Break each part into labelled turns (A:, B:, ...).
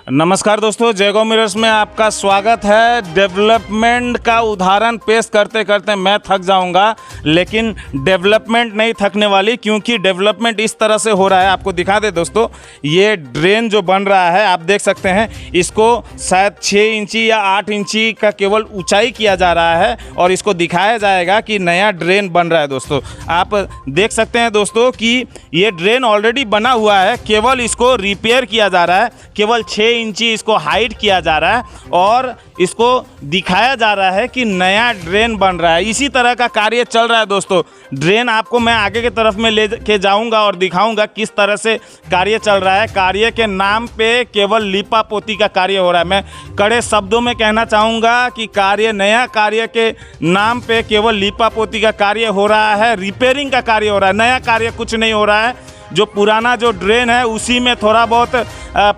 A: नमस्कार दोस्तों, जयगो मिरर्स में आपका स्वागत है। डेवलपमेंट का उदाहरण पेश करते करते मैं थक जाऊंगा, लेकिन डेवलपमेंट नहीं थकने वाली, क्योंकि डेवलपमेंट इस तरह से हो रहा है। आपको दिखा दे दोस्तों, ये ड्रेन जो बन रहा है आप देख सकते हैं, इसको शायद 6 इंची या 8 इंची का केवल ऊंचाई किया जा रहा है और इसको दिखाया जाएगा कि नया ड्रेन बन रहा है। दोस्तों आप देख सकते हैं दोस्तों कि ये ड्रेन ऑलरेडी बना हुआ है, केवल इसको रिपेयर किया जा रहा है। केवल 6 इंची इसको हाइट किया जा रहा है और इसको दिखाया जा रहा है कि नया ड्रेन बन रहा है। इसी तरह का कार्य चल रहा है दोस्तों। ड्रेन आपको मैं आगे की तरफ में ले के जाऊंगा और दिखाऊंगा किस तरह से कार्य चल रहा है। कार्य के नाम पे केवल लीपा पोती का कार्य हो रहा है। मैं कड़े शब्दों में कहना चाहूँगा कि नया कार्य के नाम पे केवल लीपा पोती का कार्य हो रहा है, रिपेयरिंग का कार्य हो रहा है। नया कार्य कुछ नहीं हो रहा है। जो पुराना जो ड्रेन है उसी में थोड़ा बहुत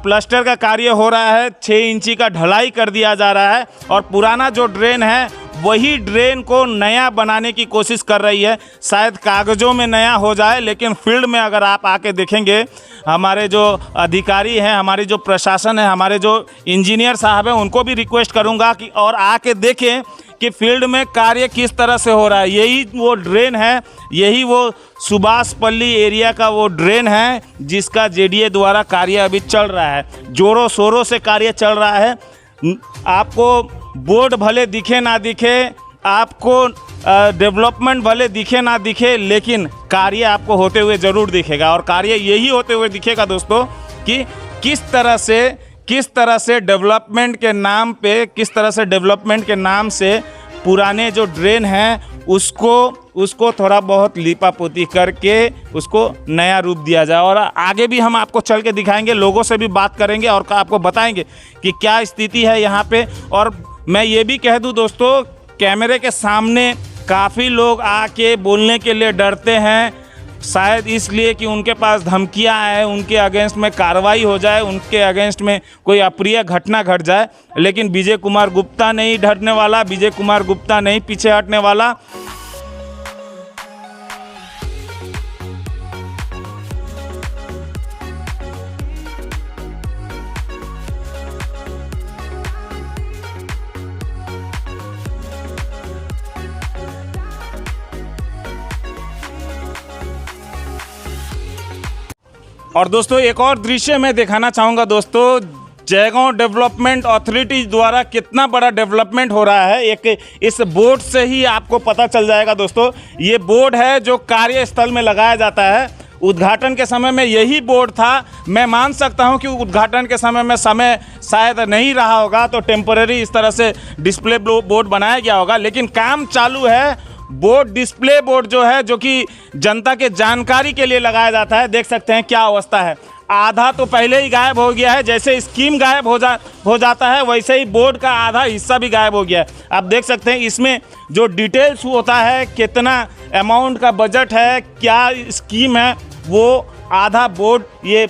A: प्लास्टर का कार्य हो रहा है, 6 इंची का ढलाई कर दिया जा रहा है और पुराना जो ड्रेन है वही ड्रेन को नया बनाने की कोशिश कर रही है। शायद कागज़ों में नया हो जाए, लेकिन फील्ड में अगर आप आके देखेंगे, हमारे जो अधिकारी हैं, हमारी जो प्रशासन है, हमारे जो इंजीनियर साहब हैं, उनको भी रिक्वेस्ट करूंगा कि और आके देखें कि फील्ड में कार्य किस तरह से हो रहा है। यही वो ड्रेन है, यही वो सुभाष पल्ली एरिया का वो ड्रेन है जिसका जेडीए द्वारा कार्य अभी चल रहा है। जोरों शोरों से कार्य चल रहा है। आपको बोर्ड भले दिखे ना दिखे, आपको डेवलपमेंट भले दिखे ना दिखे, लेकिन कार्य आपको होते हुए ज़रूर दिखेगा। और कार्य यही होते हुए दिखेगा दोस्तों कि किस तरह से डेवलपमेंट के नाम पे पुराने जो ड्रेन हैं उसको थोड़ा बहुत लीपा पोती करके उसको नया रूप दिया जाए। और आगे भी हम आपको चल के दिखाएंगे, लोगों से भी बात करेंगे और आपको बताएंगे कि क्या स्थिति है यहाँ पे। और मैं ये भी कह दूँ दोस्तों, कैमरे के सामने काफ़ी लोग आके बोलने के लिए डरते हैं, शायद इसलिए कि उनके पास धमकियां आए, उनके अगेंस्ट में कार्रवाई हो जाए, उनके अगेंस्ट में कोई अप्रिय घटना घट जाए। लेकिन विजय कुमार गुप्ता नहीं डरने वाला, विजय कुमार गुप्ता नहीं पीछे हटने वाला। और दोस्तों एक और दृश्य मैं दिखाना चाहूँगा दोस्तों, जयगांव डेवलपमेंट अथॉरिटी द्वारा कितना बड़ा डेवलपमेंट हो रहा है। एक इस बोर्ड से ही आपको पता चल जाएगा दोस्तों। ये बोर्ड है जो कार्यस्थल में लगाया जाता है। उद्घाटन के समय में यही बोर्ड था। मैं मान सकता हूं कि उद्घाटन के समय में समय शायद नहीं रहा होगा, तो टेम्परेरी इस तरह से डिस्प्ले बोर्ड बनाया गया होगा, लेकिन काम चालू है। बोर्ड डिस्प्ले बोर्ड जो है, जो कि जनता के जानकारी के लिए लगाया जाता है। देख सकते हैं क्या अवस्था है। आधा तो पहले ही गायब हो गया है। जैसे स्कीम गायब हो जाता है, वैसे ही बोर्ड का आधा हिस्सा भी गायब हो गया है। आप देख सकते हैं इसमें जो डिटेल्स होता है, कितना अमाउंट का बजट है, क्या स्कीम है, वो आधा बोर्ड, ये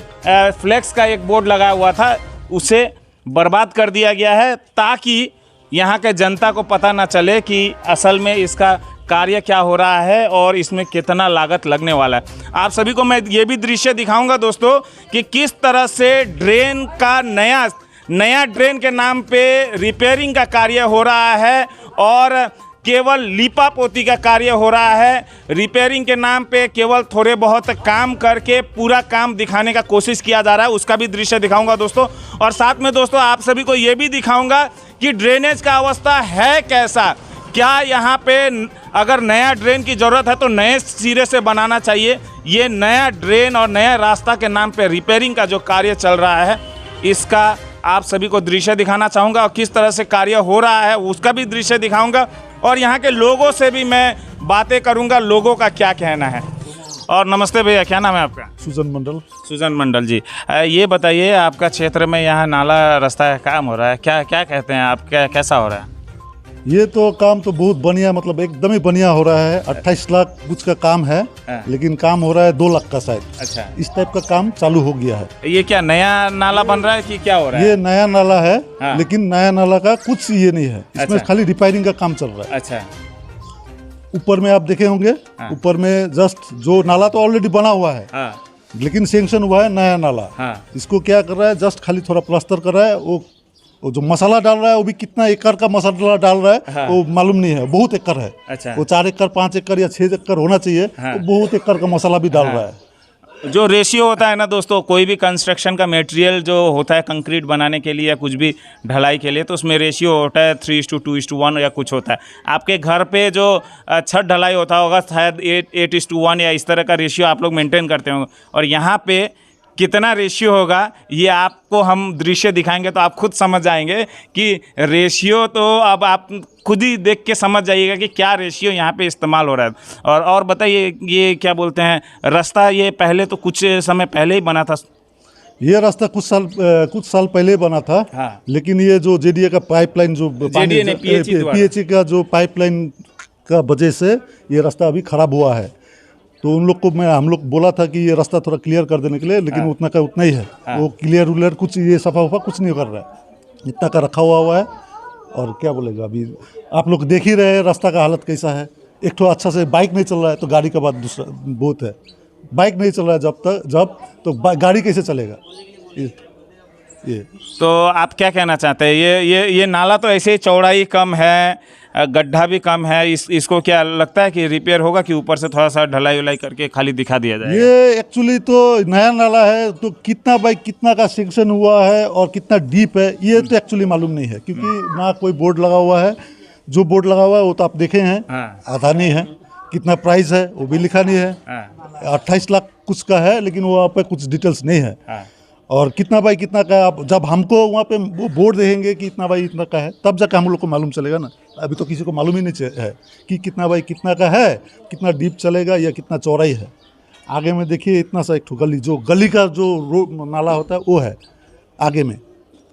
A: फ्लेक्स का एक बोर्ड लगा हुआ था, उसे बर्बाद कर दिया गया है, ताकि यहाँ के जनता को पता ना चले कि असल में इसका कार्य क्या हो रहा है और इसमें कितना लागत लगने वाला है। आप सभी को मैं ये भी दृश्य दिखाऊंगा दोस्तों कि किस तरह से ड्रेन का नया ड्रेन के नाम पे रिपेयरिंग का कार्य हो रहा है और केवल लीपा पोती का कार्य हो रहा है। रिपेयरिंग के नाम पे केवल थोड़े बहुत काम करके पूरा काम दिखाने का कोशिश किया जा रहा है। उसका भी दृश्य दिखाऊंगा दोस्तों। और साथ में दोस्तों आप सभी को ये भी दिखाऊंगा कि ड्रेनेज का अवस्था है कैसा। क्या यहाँ पे अगर नया ड्रेन की ज़रूरत है तो नए सिरे से बनाना चाहिए। ये नया ड्रेन और नया रास्ता के नाम पे रिपेयरिंग का जो कार्य चल रहा है, इसका आप सभी को दृश्य दिखाना चाहूँगा और किस तरह से कार्य हो रहा है उसका भी दृश्य दिखाऊंगा। और यहाँ के लोगों से भी मैं बातें करूँगा, लोगों का क्या कहना है। और नमस्ते भैया, क्या नाम है आपका? सुजन मंडल जी। ये बताइए, आपका क्षेत्र में यहाँ नाला रास्ता का काम हो रहा है, क्या कहते हैं आप, कैसा हो रहा है?
B: ये तो काम तो बहुत बढ़िया, मतलब एकदम ही बढ़िया हो रहा है। 28 लाख कुछ का काम है, लेकिन काम हो रहा है 2 लाख का शायद।
A: अच्छा,
B: इस टाइप का काम चालू हो गया है।
A: ये क्या नया नाला बन रहा है कि क्या हो रहा है?
B: ये नया नाला है। लेकिन नया नाला का कुछ ये नहीं है, इसमें खाली रिपेयरिंग का काम चल रहा है।
A: अच्छा,
B: ऊपर में आप देखे होंगे, ऊपर में जस्ट जो नाला तो ऑलरेडी बना हुआ है, लेकिन सेंक्शन हुआ है नया नाला।
A: हाँ।
B: इसको क्या कर रहा है, जस्ट खाली थोड़ा प्लास्टर कर रहा है। वो जो मसाला डाल रहा है वो भी कितना एकड़ का मसाला डाल रहा है,
A: हाँ।
B: वो मालूम नहीं है, बहुत एकड़ है।
A: अच्छा।
B: वो 4 एकड़ 5 एकड़ या 6 एकड़ होना चाहिए।
A: हाँ।
B: वो बहुत एकड़ का मसाला भी डाल रहा है।
A: जो रेशियो होता है ना दोस्तों, कोई भी कंस्ट्रक्शन का मटेरियल जो होता है कंक्रीट बनाने के लिए या कुछ भी ढलाई के लिए, तो उसमें रेशियो होता है 3:2:1 या कुछ होता है। आपके घर पे जो छत ढलाई होता होगा शायद 8:1 या इस तरह का रेशियो आप लोग मेंटेन करते होंगे। और यहाँ पे कितना रेशियो होगा ये आपको हम दृश्य दिखाएंगे तो आप खुद समझ जाएंगे कि रेशियो तो अब आप खुद ही देख के समझ जाइएगा कि क्या रेशियो यहाँ पे इस्तेमाल हो रहा है। और बताइए, ये क्या बोलते हैं, रास्ता ये पहले तो कुछ समय पहले ही बना था?
B: ये रास्ता कुछ साल पहले बना था।
A: हाँ।
B: लेकिन ये जो जेडीए का पाइपलाइन जो पीएचई का जो पाइपलाइन का वजह से ये रास्ता अभी खराब हुआ है। तो उन लोग को हम लोग बोला था कि ये रास्ता थोड़ा क्लियर कर देने के लिए, लेकिन उतना का उतना ही है। वो क्लियर कुछ ये सफा उफा कुछ नहीं कर रहा है, इतना का रखा हुआ है। और क्या बोलेगा, अभी आप लोग देख ही रहे हैं रास्ता का हालत कैसा है। एक तो अच्छा से बाइक नहीं चल रहा है तो गाड़ी का बात दूसरा बहुत है। बाइक नहीं चल रहा है जब तो गाड़ी कैसे चलेगा ये।
A: तो आप क्या कहना चाहते हैं? ये नाला तो ऐसे ही चौड़ाई कम है, गड्ढा भी कम है, इसको क्या लगता है कि रिपेयर होगा कि ऊपर से थोड़ा सा ढलाई उलाई करके खाली दिखा दिया जाएगा?
B: ये एक्चुअली तो नया नाला है, तो कितना बाई कितना का सेक्शन हुआ है और कितना डीप है ये तो एक्चुअली मालूम नहीं है, क्योंकि ना कोई बोर्ड लगा हुआ है। जो बोर्ड लगा हुआ है वो तो आप देखे हैं।
A: हाँ।
B: आधा नहीं है। कितना प्राइस है वो भी लिखा नहीं है।
A: हाँ।
B: 28 लाख कुछ का है, लेकिन वहाँ पे कुछ डिटेल्स नहीं है।
A: हाँ।
B: और कितना बाई कितना का है, आप जब हमको वहाँ पे वो बोर्ड देखेंगे कि इतना बाई इतना का है, तब जाकर हम लोग को मालूम चलेगा ना। अभी तो किसी को मालूम ही नहीं है कि कितना बाई कितना का है, कितना डीप चलेगा या कितना चौड़ाई है। आगे में देखिए इतना सा एक ठो गली, जो गली का जो नाला होता है वो है आगे में,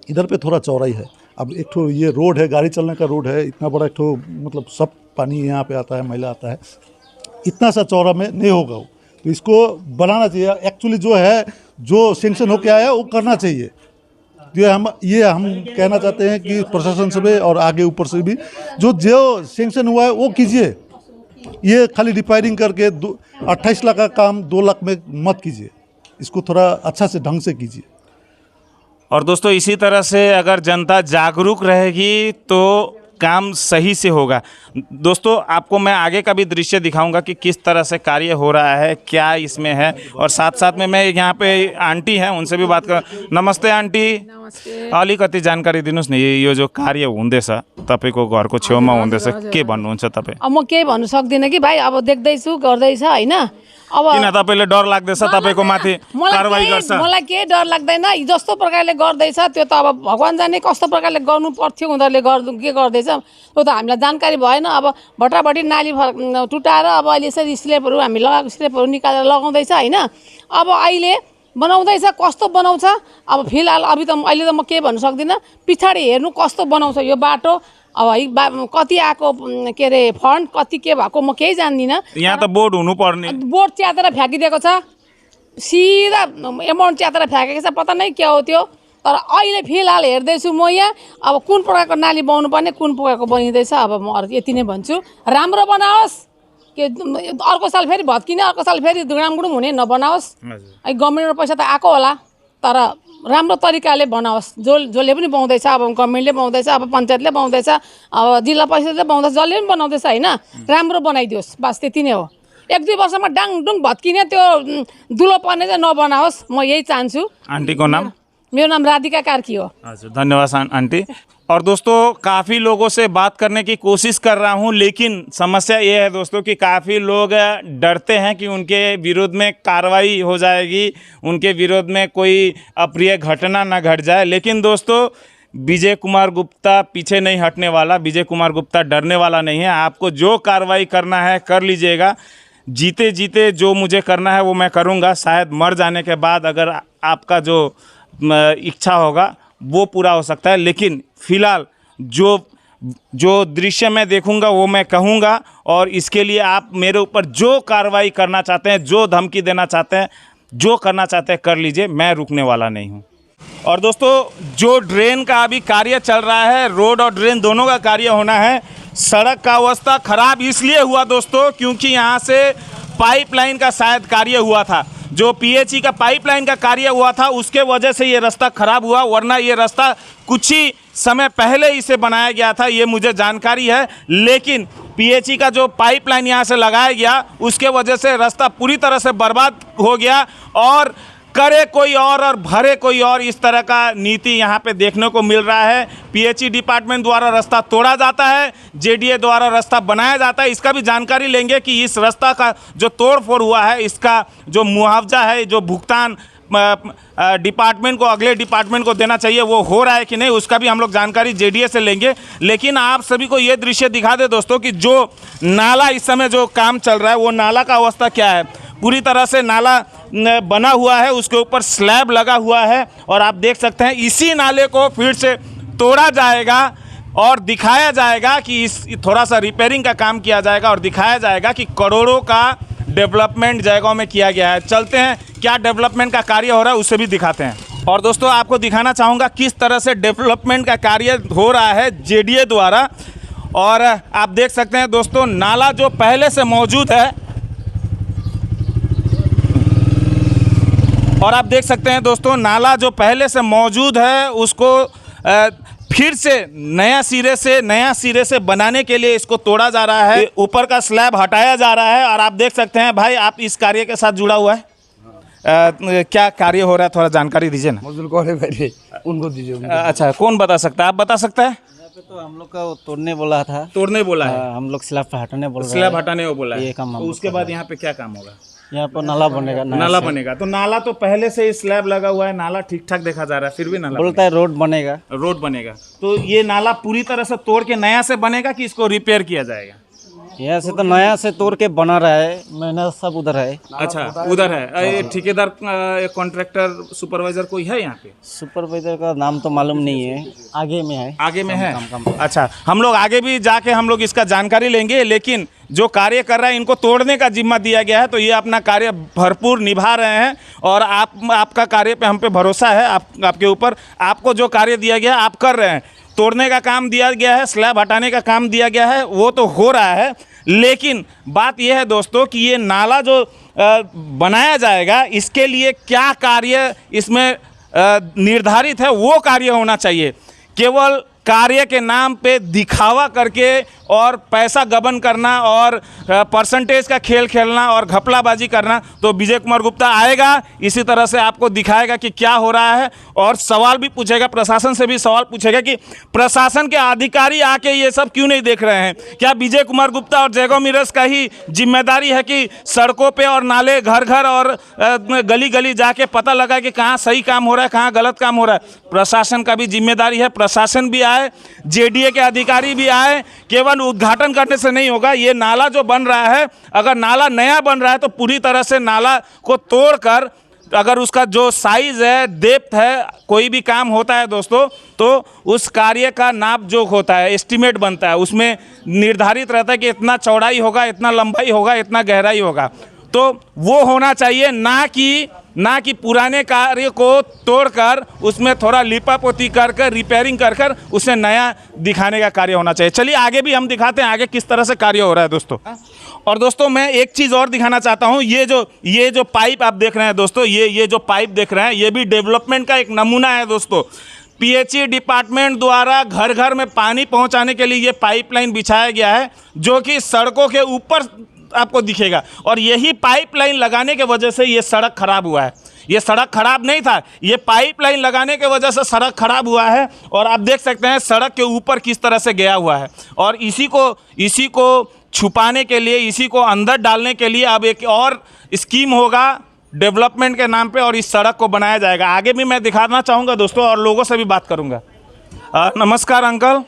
B: इधर पे थोड़ा चौड़ाई है। अब एक ठो ये रोड है, गाड़ी चलने का रोड है, इतना बड़ा एक ठो मतलब सब पानी यहाँ पे आता है, मैला आता है, इतना सा चौड़ा में नहीं होगा वो। तो इसको बनाना चाहिए। एक्चुअली जो है, जो सेंक्शन होके आया वो करना चाहिए। ये हम कहना चाहते हैं कि प्रशासन से भी और आगे ऊपर से भी जो सेंक्शन हुआ है वो कीजिए। ये खाली रिपेयरिंग करके 28 लाख का काम 2 लाख में मत कीजिए। इसको थोड़ा अच्छा से ढंग से कीजिए।
A: और दोस्तों इसी तरह से अगर जनता जागरूक रहेगी तो काम सही से होगा। दोस्तों आपको मैं आगे का भी दृश्य दिखाऊंगा कि किस तरह से कार्य हो रहा है, क्या इसमें है। और साथ साथ में मैं यहाँ पे आंटी हैं उनसे भी बात कर। नमस्ते आंटी।
C: नमस्ते।
A: अलिकति जानकारी दिनुहोस् न, यो जो कार्य हुँदैछ तपाईँको घरको छेउमा हुँदैछ, के भन्नुहुन्छ तपाईँ?
C: अब म केही भन्नु सक्दिनँ कि भाइ, अब देख्दैछु गर्दैछ होइन। अब
A: किन तपाईँले डर लाग्दैछ तपाईँको माथि कारवाही गर्छ?
C: मलाई केही डर लाग्दैन। जस्तो प्रकारले गर्दैछ त्यो त अब भगवान् जाने कस्तो प्रकारले गर्नु पर्थ्यो, उनीहरूले के गर्दैछ त्यो त हामीलाई जानकारी भएन। अब भट्टाभट्टी नाली टुटाएर अब अहिले यसरी स्लेपहरू हामी लगाएको स्लेपहरू निकालेर लगाउँदैछ होइन। अब अहिले बनाउँदैछ, कस्तो बनाउँछ अब फिलहाल अभी त अहिले त म केही भन्नु सक्दिनँ। पछाडि हेर्नु कस्तो बनाउँछ यो बाटो, अब है कति आएको के अरे फन्ड कति के भएको म केही जान्दिनँ।
A: यहाँ त बोर्ड हुनुपर्ने,
C: बोर्ड च्यातेर फ्याँकिदिएको छ, सिधा एमाउन्ट च्यातेर फ्याँकेको छ, पत्ता नै के हो त्यो। तर अहिले फिलहाल हेर्दैछु म यहाँ, अब कुन प्रकारको नाली बनाउनु पर्ने, कुन प्रकारको बनिँदैछ। अब म यति नै भन्छु, राम्रो बनाओस्। के अर्को साल फेरि भत्किने, अर्को साल फेरि गुडामगुडुम हुने नबनाओस्। गभर्मेन्टबाट पैसा त आएको होला, तर राम्रो तरिकाले बनाओस्। जसले पनि बनाउँदैछ, अब गभर्मेन्टले बनाउँदैछ, अब पञ्चायतले बनाउँदैछ, अब जिल्ला परिषदले बनाउँदैछ, जसले पनि बनाउँदैछ होइन, राम्रो बनाइदियोस्। बस त्यति नै हो। 1-2 वर्षमा डाङडुङ भत्किने त्यो दुलो पर्ने चाहिँ नबनाओस्, म यही चाहन्छु।
A: आंटी को नाम?
C: मेरो नाम राधिका कार्की हो।
A: अच्छा, धन्यवाद आंटी। और दोस्तों काफ़ी लोगों से बात करने की कोशिश कर रहा हूं, लेकिन समस्या ये है दोस्तों कि काफ़ी लोग डरते हैं कि उनके विरोध में कार्रवाई हो जाएगी, उनके विरोध में कोई अप्रिय घटना ना घट जाए। लेकिन दोस्तों विजय कुमार गुप्ता पीछे नहीं हटने वाला, विजय कुमार गुप्ता डरने वाला नहीं है। आपको जो कार्रवाई करना है कर लीजिएगा। जीते जीते जो मुझे करना है वो मैं करूँगा। शायद मर जाने के बाद अगर आपका जो इच्छा होगा वो पूरा हो सकता है, लेकिन फ़िलहाल जो दृश्य मैं देखूंगा वो मैं कहूँगा। और इसके लिए आप मेरे ऊपर जो कार्रवाई करना चाहते हैं, जो धमकी देना चाहते हैं, जो करना चाहते हैं कर लीजिए, मैं रुकने वाला नहीं हूँ। और दोस्तों जो ड्रेन का अभी कार्य चल रहा है, रोड और ड्रेन दोनों का कार्य होना है। सड़क का अवस्था ख़राब इसलिए हुआ दोस्तों क्योंकि यहाँ से पाइपलाइन का शायद कार्य हुआ था। जो पीएचई का पाइपलाइन का कार्य हुआ था उसके वजह से ये रास्ता खराब हुआ, वरना ये रास्ता कुछ ही समय पहले इसे बनाया गया था, ये मुझे जानकारी है। लेकिन पीएचई का जो पाइपलाइन यहाँ से लगाया गया उसके वजह से रास्ता पूरी तरह से बर्बाद हो गया और करे कोई और भरे कोई और, इस तरह का नीति यहाँ पे देखने को मिल रहा है। पीएचई डिपार्टमेंट द्वारा रास्ता तोड़ा जाता है, जेडीए द्वारा रास्ता बनाया जाता है। इसका भी जानकारी लेंगे कि इस रास्ता का जो तोड़ फोड़ हुआ है, इसका जो मुआवजा है, जो भुगतान डिपार्टमेंट को, अगले डिपार्टमेंट को देना चाहिए, वो हो रहा है कि नहीं, उसका भी हम लोग जानकारी जेडीए से लेंगे। लेकिन आप सभी को ये दृश्य दिखा दे दोस्तों कि जो नाला इस समय जो काम चल रहा है वो नाला का अवस्था क्या है। पूरी तरह से नाला बना हुआ है, उसके ऊपर स्लैब लगा हुआ है और आप देख सकते हैं इसी नाले को फिर से तोड़ा जाएगा और दिखाया जाएगा कि इस थोड़ा सा रिपेयरिंग का काम किया जाएगा और दिखाया जाएगा कि करोड़ों का डेवलपमेंट जयगांव में किया गया है। चलते हैं क्या डेवलपमेंट का कार्य हो रहा है उसे भी दिखाते हैं। और दोस्तों आपको दिखाना चाहूँगा किस तरह से डेवलपमेंट का कार्य हो रहा है जेडीए द्वारा। और आप देख सकते हैं दोस्तों नाला जो पहले से मौजूद है, और आप देख सकते हैं दोस्तों नाला जो पहले से मौजूद है उसको फिर से नया सिरे से बनाने के लिए इसको तोड़ा जा रहा है, ऊपर का स्लैब हटाया जा रहा है। और आप देख सकते हैं भाई, आप इस कार्य के साथ जुड़ा हुआ है, क्या कार्य हो रहा है, थोड़ा जानकारी दीजिए ना।
D: मजदूर कौन है बैठे, उनको दीजिए।
A: अच्छा, कौन बता सकता है, आप बता सकते हैं?
D: यहाँ पे तो हम लोग का तोड़ने बोला था,
A: तोड़ने बोला है,
D: हम लोग स्लैब हटाने बोल रहे हैं।
A: स्लैब हटाने को बोला है,
D: ये काम हम लोग
A: उसके बाद यहाँ पे क्या काम होगा?
D: यहाँ पर नाला बनेगा।
A: नाला बनेगा, तो नाला तो पहले से ही स्लैब लगा हुआ है, नाला ठीक ठाक देखा जा रहा है, फिर भी नाला
D: बोलता है रोड बनेगा।
A: रोड बनेगा, तो ये नाला पूरी तरह से तोड़ के नया से बनेगा कि इसको रिपेयर किया जाएगा?
D: यहाँ से तो नया से तोड़ के बना रहा है, मेहनत सब उधर है।
A: अच्छा, उधर है। ठेकेदार, कॉन्ट्रैक्टर, सुपरवाइजर कोई है यहाँ पे?
D: सुपरवाइजर का नाम तो मालूम नहीं है, आगे में है।
A: आगे में है? अच्छा, हम लोग आगे भी जाके हम लोग इसका जानकारी लेंगे। लेकिन जो कार्य कर रहा है इनको तोड़ने का जिम्मा दिया गया है, तो ये अपना कार्य भरपूर निभा रहे हैं और आपका कार्य पे हम पे भरोसा है, आपके ऊपर। आपको जो कार्य दिया गया है आप कर रहे हैं, तोड़ने का काम दिया गया है, स्लैब हटाने का काम दिया गया है, वो तो हो रहा है। लेकिन बात यह है दोस्तों कि ये नाला जो बनाया जाएगा इसके लिए क्या कार्य इसमें निर्धारित है, वो कार्य होना चाहिए। केवल कार्य के नाम पे दिखावा करके और पैसा गबन करना और परसेंटेज का खेल खेलना और घपलाबाजी करना, तो विजय कुमार गुप्ता आएगा, इसी तरह से आपको दिखाएगा कि क्या हो रहा है और सवाल भी पूछेगा, प्रशासन से भी सवाल पूछेगा कि प्रशासन के अधिकारी आके ये सब क्यों नहीं देख रहे हैं। क्या विजय कुमार गुप्ता और जयगांव मिरर्स का ही जिम्मेदारी है कि सड़कों पे और नाले घर घर और गली गली जाके पता लगा कि कहाँ सही काम हो रहा है, कहाँ गलत काम हो रहा है? प्रशासन का भी जिम्मेदारी है, प्रशासन भी आए, जेडीए के अधिकारी भी आए। केवल उद्घाटन करने से नहीं होगा। ये नाला जो बन रहा है, अगर नाला नया बन रहा है तो पूरी तरह से नाला को तोड़कर, अगर उसका जो साइज़ है, डेप्थ है, कोई भी काम होता है दोस्तों, तो उस कार्य का नाप जोख होता है, एस्टीमेट बनता है, उसमें निर्धारित रहता है कि इतना चौड़ाई होगा, इतना लंबाई होगा, इतना गहराई होगा। तो वो होना चाहिए, ना कि पुराने कार्य को तोड़कर उसमें थोड़ा लिपापोती कर रिपेयरिंग कर उसे नया दिखाने का कार्य होना चाहिए। चलिए आगे भी हम दिखाते हैं आगे किस तरह से कार्य हो रहा है दोस्तों। और दोस्तों मैं एक चीज़ और दिखाना चाहता हूँ, ये जो पाइप आप देख रहे हैं दोस्तों, ये जो पाइप देख रहे हैं, ये भी डेवलपमेंट का एक नमूना है दोस्तों। पीएचई डिपार्टमेंट द्वारा घर घर में पानी पहुँचाने के लिए ये पाइपलाइन बिछाया गया है, जो कि सड़कों के ऊपर आपको दिखेगा। और यही पाइपलाइन लगाने के वजह से ये सड़क खराब हुआ है। ये सड़क खराब नहीं था, ये पाइपलाइन लगाने के वजह से सड़क खराब हुआ है। और आप देख सकते हैं सड़क के ऊपर किस तरह से गया हुआ है। और इसी को छुपाने के लिए, इसी को अंदर डालने के लिए अब एक और स्कीम होगा डेवलपमेंट के नाम पे, और इस सड़क को बनाया जाएगा। आगे भी मैं दिखाना चाहूँगा दोस्तों और लोगों से भी बात करूँगा। नमस्कार अंकल।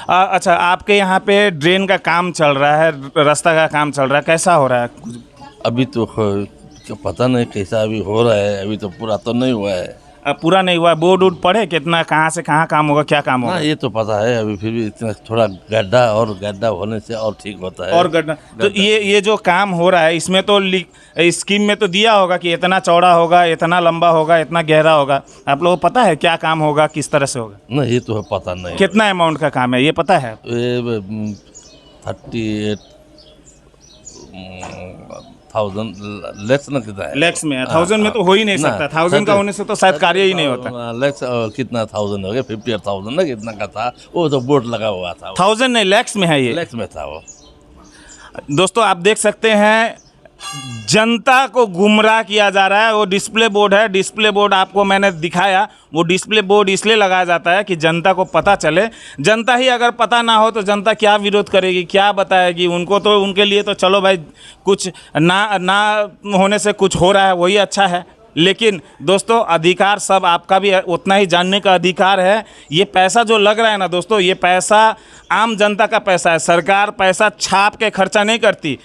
A: अच्छा, आपके यहाँ पे ड्रेन का काम चल रहा है, रास्ता का काम चल रहा है, कैसा हो रहा है?
E: अभी तो पता नहीं कैसा अभी हो रहा है, अभी तो पूरा तो नहीं हुआ है।
A: पूरा नहीं हुआ है? बोर्ड वोर्ड पड़े कितना, कहाँ से कहाँ काम होगा, क्या काम होगा?
E: हाँ, ये तो पता है अभी, फिर भी इतना थोड़ा गड्ढा होने से और ठीक होता है।
A: और गड्ढा तो ये जो काम हो रहा है इसमें तो स्कीम में तो दिया होगा कि इतना चौड़ा होगा, इतना लंबा होगा, इतना गहरा होगा। आप लोगों को पता है क्या काम होगा, किस तरह से होगा?
E: नहीं, ये तो पता नहीं।
A: कितना अमाउंट का काम है ये पता है?
E: 38 1000 लैक्स ना कितना है?
A: लैक्स में है, 1000 में तो हो ही नहीं
E: ना,
A: सकता, 1000 का होने से तो शायद कार्य ही नहीं होता।
E: लैक्स कितना 1000 हो गया, 50,000 ना कितना का था, वो तो बोर्ड लगा हुआ था,
A: 1000 नहीं, लैक्स में है ये।
E: लैक्स में था वो।
A: दोस्तों आप देख सकते हैं जनता को गुमराह किया जा रहा है। वो डिस्प्ले बोर्ड है, डिस्प्ले बोर्ड आपको मैंने दिखाया। वो डिस्प्ले बोर्ड इसलिए लगाया जाता है कि जनता को पता चले। जनता ही अगर पता ना हो तो जनता क्या विरोध करेगी, क्या बताएगी? उनको तो, उनके लिए तो चलो भाई कुछ ना होने से कुछ हो रहा है वही अच्छा है। लेकिन दोस्तों अधिकार सब आपका भी उतना ही जानने का अधिकार है। ये पैसा जो लग रहा है ना दोस्तों, ये पैसा आम जनता का पैसा है। सरकार पैसा छाप के खर्चा नहीं करती,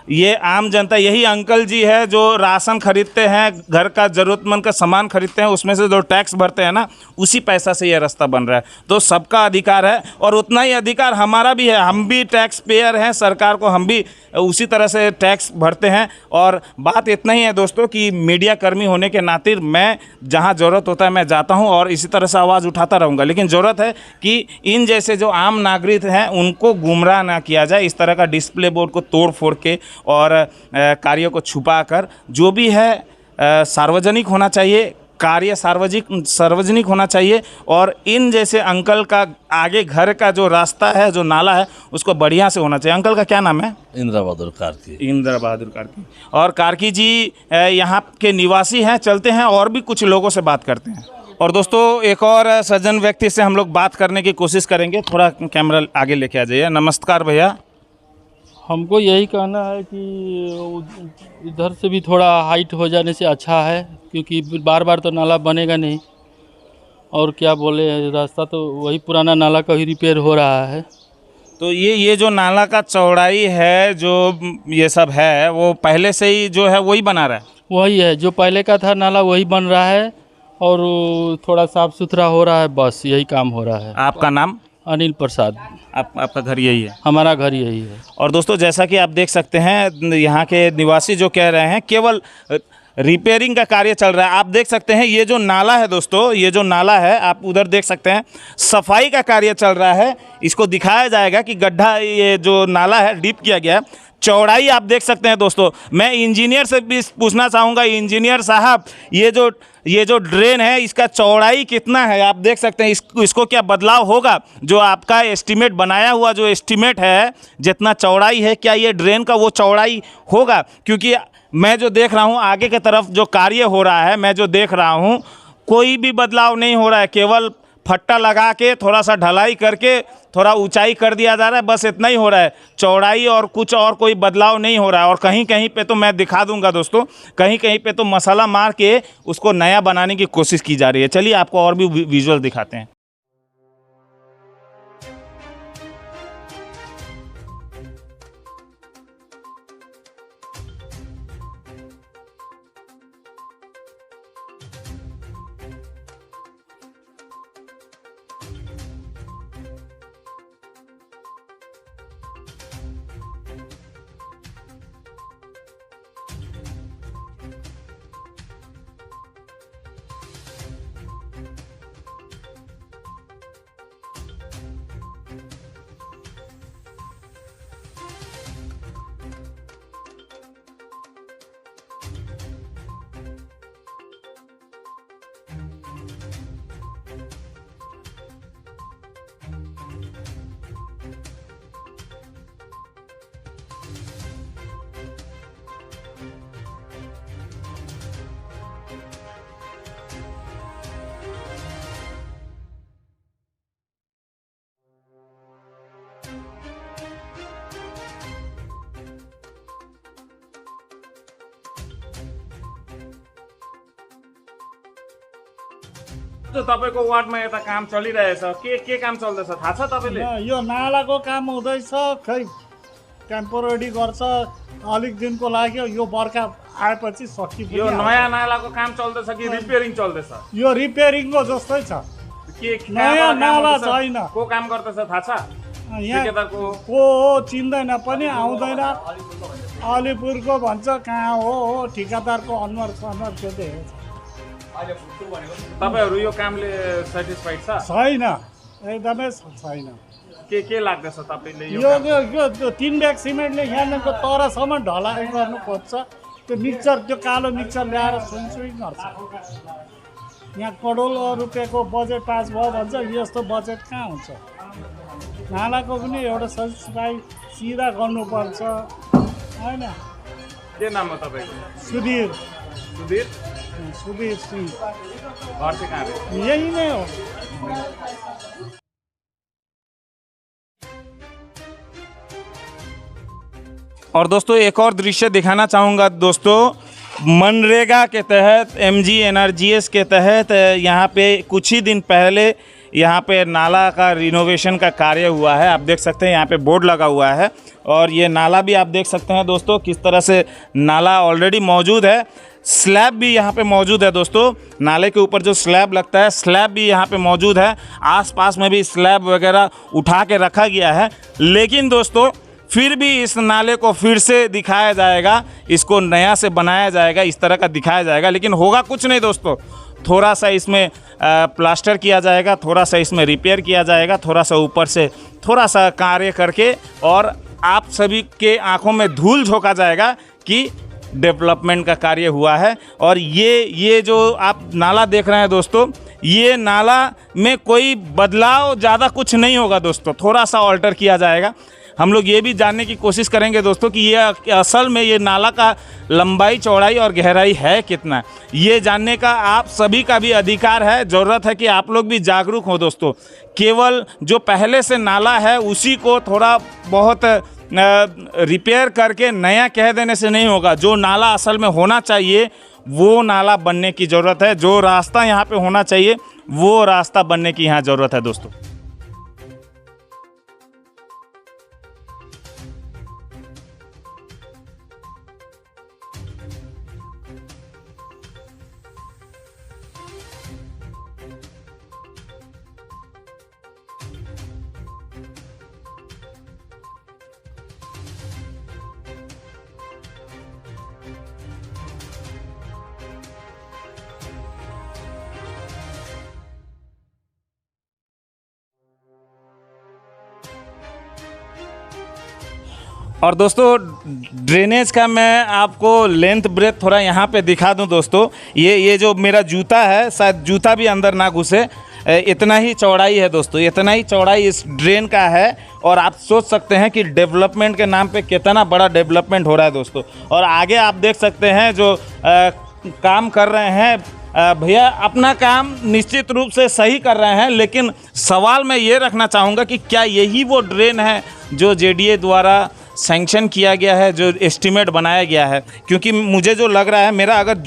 A: ये आम जनता, यही अंकल जी है जो राशन खरीदते हैं, घर का ज़रूरतमंद का सामान खरीदते हैं, उसमें से जो टैक्स भरते हैं ना, उसी पैसा से ये रास्ता बन रहा है। तो सबका अधिकार है और उतना ही अधिकार हमारा भी है। हम भी टैक्स पेयर हैं, सरकार को हम भी उसी तरह से टैक्स भरते हैं। और बात इतना ही है दोस्तों कि मीडिया कर्मी होने के नाते मैं जहाँ ज़रूरत होता है मैं जाता हूँ और इसी तरह से आवाज़ उठाता रहूँगा। लेकिन ज़रूरत है कि इन जैसे जो आम नागरिक हैं उनको गुमराह ना किया जाए। इस तरह का डिस्प्ले बोर्ड को तोड़ फोड़ के और कार्यों को छुपाकर, जो भी है सार्वजनिक होना चाहिए, कार्य सार्वजनिक होना चाहिए। और इन जैसे अंकल का आगे घर का जो रास्ता है, जो नाला है, उसको बढ़िया से होना चाहिए। अंकल का क्या नाम है?
E: इंदिरा बहादुर कार्की।
A: इंदिरा बहादुर कार्की। और कार्की जी यहाँ के निवासी हैं। चलते हैं और भी कुछ लोगों से बात करते हैं। और दोस्तों एक और सज्जन व्यक्ति से हम लोग बात करने की कोशिश करेंगे। थोड़ा कैमरा आगे लेके आ जाइए। नमस्कार भैया।
F: हमको यही कहना है कि इधर से भी थोड़ा हाइट हो जाने से अच्छा है, क्योंकि बार बार तो नाला बनेगा नहीं। और क्या बोले, रास्ता तो वही पुराना नाला का ही रिपेयर हो रहा है।
A: तो ये जो नाला का चौड़ाई है, जो ये सब है, वो पहले से ही जो है वही बना रहा है?
F: वही है, जो पहले का था नाला वही बन रहा है और थोड़ा साफ़ सुथरा हो रहा है, बस यही काम हो रहा है।
A: आपका नाम?
F: अनिल प्रसाद।
A: आपका घर यही है?
F: हमारा घर यही है।
A: और दोस्तों जैसा कि आप देख सकते हैं यहाँ के निवासी जो कह रहे हैं, केवल रिपेयरिंग का कार्य चल रहा है। आप देख सकते हैं ये जो नाला है दोस्तों, ये जो नाला है आप उधर देख सकते हैं, सफाई का कार्य चल रहा है। इसको दिखाया जाएगा कि गड्ढा, ये जो नाला है डीप किया गया है। चौड़ाई आप देख सकते हैं दोस्तों। मैं इंजीनियर से भी पूछना चाहूँगा, इंजीनियर साहब ये जो ड्रेन है इसका चौड़ाई कितना है? आप देख सकते हैं इसको क्या बदलाव होगा? जो आपका एस्टीमेट बनाया हुआ जो एस्टीमेट है, जितना चौड़ाई है, क्या ये ड्रेन का वो चौड़ाई होगा? क्योंकि मैं जो देख रहा हूँ आगे की तरफ जो कार्य हो रहा है, मैं जो देख रहा हूँ कोई भी बदलाव नहीं हो रहा है। केवल फट्टा लगा के थोड़ा सा ढलाई करके थोड़ा ऊंचाई कर दिया जा रहा है, बस इतना ही हो रहा है। चौड़ाई और कुछ और कोई बदलाव नहीं हो रहा है। और कहीं कहीं पे तो मैं दिखा दूंगा दोस्तों, कहीं कहीं पे तो मसाला मार के उसको नया बनाने की कोशिश की जा रही है। चलिए आपको और भी विजुअल दिखाते हैं। तो तपाईको वार्डमा यता काम चलिरहेछ, के काम चल्दैछ थाहा छ तपाईले?
G: यो नालाको काम हुँदैछ, खै टेम्पोररी गर्छ अलिक दिनको लागि। यो बर्खा आएपछि सकियो।
A: यो नयाँ नालाको काम चल्दैछ कि रिपेयरिङ चल्दैछ?
G: यो रिपेयरिङको जस्तै छ, नयाँ नाला छैन।
A: को काम गर्दैछ थाहा छ?
G: यहाँ
A: ठेकेदारको
G: को हो चिन्दैन पनि, आउँदैन। अलिपुरको भन्छ, कहाँ हो ठिकादारको अनुहार के देखेको
A: तपाईहरु यो कामले सेटिस्फाइड छ?
G: छैन, एकदमै छैन।
A: के लाग्दैछ तपाईले?
G: यो 3 ब्याग सिमेन्टले यहाँको तरसम्म ढलाइ गर्नु खोज्छ। त्यो मिक्सर त्यो कालो मिक्सर ल्याएर सुइङ गर्छ। यहाँ करोड रुपियाँको बजेट पास भयो भन्छ, यस्तो बजेट कहाँ हुन्छ? नालाको पनि एउटा सफाइ सिधा गर्नुपर्छ होइन।
A: के नाम हो तपाईँको?
G: सुधीर
A: सुधीर।
G: सुधीर सिंह।
A: घर से कहाँ रहते?
G: यही नै हो।
A: और दोस्तों एक और दृश्य दिखाना चाहूँगा दोस्तों, मनरेगा के तहत एमजी एनआरजीएस के तहत यहाँ पे कुछ ही दिन पहले यहाँ पे नाला का रिनोवेशन का कार्य हुआ है। आप देख सकते हैं यहाँ पे बोर्ड लगा हुआ है और ये नाला भी आप देख सकते हैं दोस्तों किस तरह से नाला ऑलरेडी मौजूद है। स्लैब भी यहाँ पे मौजूद है दोस्तों, नाले के ऊपर जो स्लैब लगता है स्लैब भी यहाँ पे मौजूद है। आसपास में भी स्लैब वगैरह उठा के रखा गया है, लेकिन दोस्तों फिर भी इस नाले को फिर से दिखाया जाएगा, इसको नया से बनाया जाएगा, इस तरह का दिखाया जाएगा। लेकिन होगा कुछ नहीं दोस्तों, थोड़ा सा इसमें प्लास्टर किया जाएगा, थोड़ा सा इसमें रिपेयर किया जाएगा, थोड़ा सा ऊपर से थोड़ा सा कार्य करके और आप सभी के आंखों में धूल झोंका जाएगा कि डेवलपमेंट का कार्य हुआ है। और ये जो आप नाला देख रहे हैं दोस्तों, ये नाला में कोई बदलाव ज़्यादा कुछ नहीं होगा दोस्तों, थोड़ा सा ऑल्टर किया जाएगा। हम लोग ये भी जानने की कोशिश करेंगे दोस्तों कि ये असल में ये नाला का लंबाई चौड़ाई और गहराई है कितना, ये जानने का आप सभी का भी अधिकार है। ज़रूरत है कि आप लोग भी जागरूक हो दोस्तों। केवल जो पहले से नाला है उसी को थोड़ा बहुत रिपेयर करके नया कह देने से नहीं होगा। जो नाला असल में होना चाहिए वो नाला बनने की ज़रूरत है, जो रास्ता यहाँ पे होना चाहिए वो रास्ता बनने की यहाँ ज़रूरत है दोस्तों। और दोस्तों ड्रेनेज का मैं आपको लेंथ ब्रेथ थोड़ा यहाँ पे दिखा दूँ दोस्तों। ये जो मेरा जूता है, शायद जूता भी अंदर ना घुसे, इतना ही चौड़ाई है दोस्तों, इतना ही चौड़ाई इस ड्रेन का है। और आप सोच सकते हैं कि डेवलपमेंट के नाम पे कितना बड़ा डेवलपमेंट हो रहा है दोस्तों। और आगे आप देख सकते हैं जो काम कर रहे हैं भैया, अपना काम निश्चित रूप से सही कर रहे हैं, लेकिन सवाल मैं ये रखना चाहूँगा कि क्या यही वो ड्रेन है जो जेडीए द्वारा सैंक्शन किया गया है, जो एस्टीमेट बनाया गया है? क्योंकि मुझे जो लग रहा है, मेरा अगर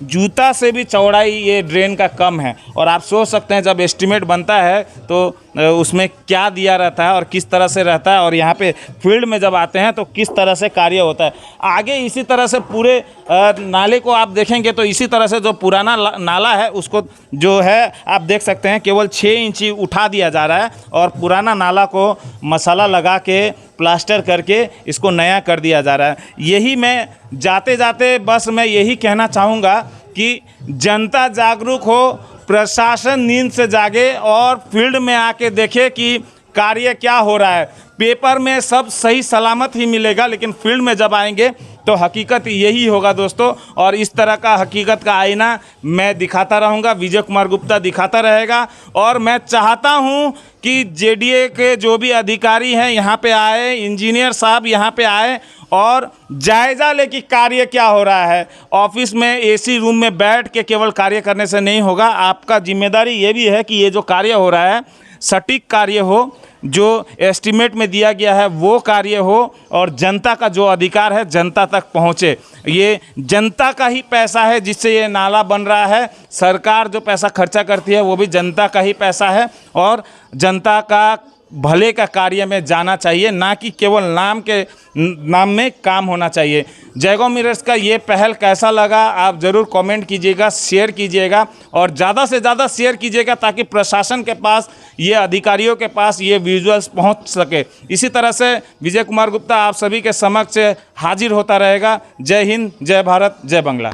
A: जूता से भी चौड़ाई ये ड्रेन का कम है। और आप सोच सकते हैं जब एस्टीमेट बनता है तो उसमें क्या दिया रहता है और किस तरह से रहता है, और यहाँ पे फील्ड में जब आते हैं तो किस तरह से कार्य होता है। आगे इसी तरह से पूरे नाले को आप देखेंगे तो इसी तरह से जो पुराना नाला है उसको जो है आप देख सकते हैं केवल 6 इंची उठा दिया जा रहा है और पुराना नाला को मसाला लगा के प्लास्टर करके इसको नया कर दिया जा रहा है। यही मैं जाते जाते बस मैं यही कहना चाहूँगा कि जनता जागरूक हो, प्रशासन नींद से जागे और फील्ड में आके देखे कि कार्य क्या हो रहा है। पेपर में सब सही सलामत ही मिलेगा, लेकिन फील्ड में जब आएंगे तो हकीकत यही होगा दोस्तों। और इस तरह का हकीकत का आईना मैं दिखाता रहूँगा, विजय कुमार गुप्ता दिखाता रहेगा। और मैं चाहता हूँ कि जेडीए के जो भी अधिकारी हैं यहाँ पे आए, इंजीनियर साहब यहाँ पे आए और जायज़ा ले कि कार्य क्या हो रहा है। ऑफिस में एसी रूम में बैठ के केवल कार्य करने से नहीं होगा, आपका जिम्मेदारी ये भी है कि ये जो कार्य हो रहा है सटीक कार्य हो, जो एस्टीमेट में दिया गया है वो कार्य हो और जनता का जो अधिकार है जनता तक पहुँचे। ये जनता का ही पैसा है जिससे ये नाला बन रहा है। सरकार जो पैसा खर्चा करती है वो भी जनता का ही पैसा है और जनता का भले का कार्य में जाना चाहिए, ना कि केवल नाम में काम होना चाहिए। जयगांव मिरर्स का ये पहल कैसा लगा आप ज़रूर कमेंट कीजिएगा, शेयर कीजिएगा और ज़्यादा से ज़्यादा शेयर कीजिएगा ताकि प्रशासन के पास, ये अधिकारियों के पास ये विजुअल्स पहुंच सके। इसी तरह से विजय कुमार गुप्ता आप सभी के समक्ष हाजिर होता रहेगा। जय हिंद, जय भारत, जय Bangla.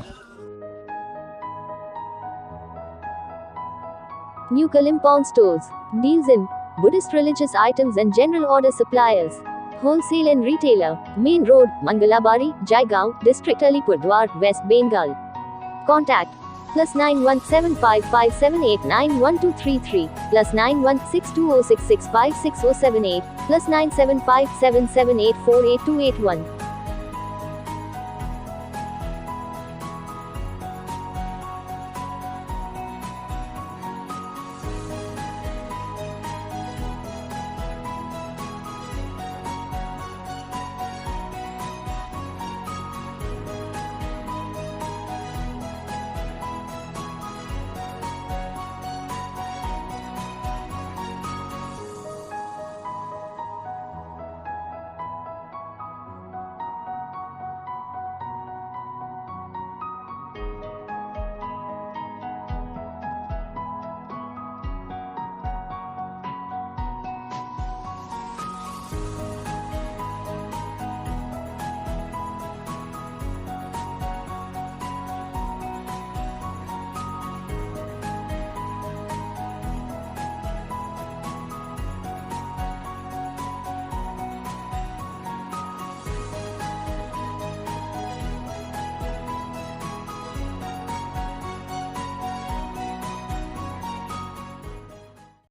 H: New Kalimpong Stores deals in Buddhist religious items and general order suppliers. Wholesale and Retailer, Main Road, Mangalabari, Jaigaon, District Alipurdwar, West Bengal. Contact +917557891233, +916206656078, +97577848281.